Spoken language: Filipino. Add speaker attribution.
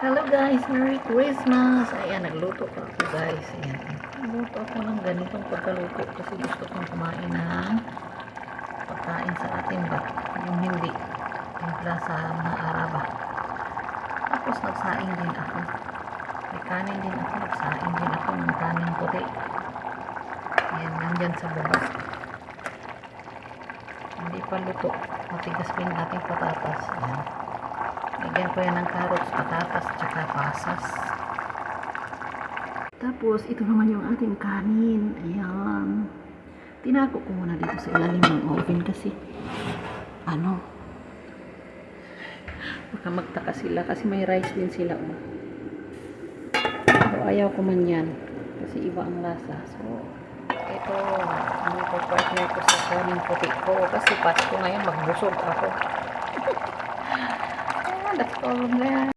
Speaker 1: Hello guys, Merry Christmas! Ayan, nagluto pa ako guys. Ayan, nagluto ako ng ganitong pagkaluto kasi gusto kong kumain ng pagkain sa ating bat. Yung hindi, timpla sa mga araba. Tapos nagsaing din ako. May kanin din ako, nagsaing din ako ng kanin puti. Ayan, nandyan sa baba. Hindi pa luto. Matigas pa yung ating patatas. Ayan. Lagyan ko yan ng carrots, patatas, tsaka pasas. Tapos, ito naman yung ating kanin. Ayan. Tinako ko muna dito sa ilalim ng oven kasi baka magtaka sila kasi may rice din sila. So, ayaw ko man yan kasi iba ang lasa. So, ito, partner ko sa kanin puti ko kasi Pasko ngayon magbusog ako. That's all, man.